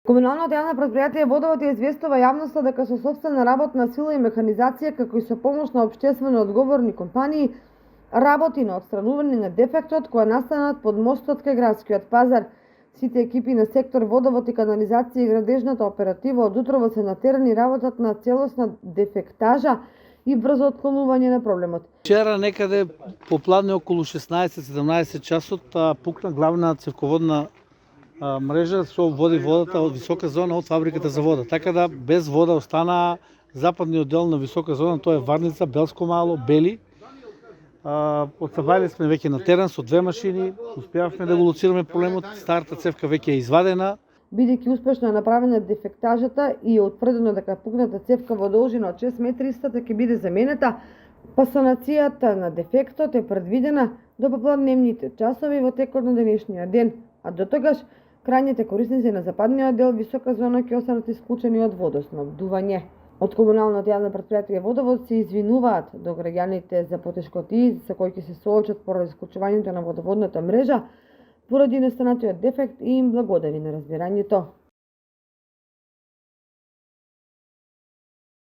Комуналното јавно претпријатие Водовод ја известува јавноста дека со сопствена работна сила и механизација, како и со помош на општествено одговорни компании, работи на отстранување на дефектот кој настанат под мостот кај градскиот пазар. Сите екипи на сектор Водовод и канализација и градежната оператива од утрово се на терен и работат на целосна дефектажа и брзо отклонување на проблемот. Вчера некаде попладне околу 16-17 часот пукна главна цевководна мрежа со водата од висока зона од фабриката за вода. Така да без вода остана западниот дел на висока зона, тоа е Варница, Белско мало, Бели. Отсабајали сме веќе на терен со 2 машини, успеавме да го лоцираме проблемот, старата цевка веќе е извадена. Бидејќи успешно е направена дефектажата и е утврдено дека пукната цевка во должина од 6 метри истата ќе биде заменета, па санацијата на дефектот е предвидена до попладневните часови во текот на денешниот ден, а до тогаш крајните корисници на западниот дел висока зона ќе останат исклучени од водоснабдување. Од комуналното јавно претпријатие Водовод се извинуваат до граѓаните за потешкотии со кои ќе се соочат поради исклучувањето на водоводната мрежа поради настанатиот дефект и им благодари на разбирањето.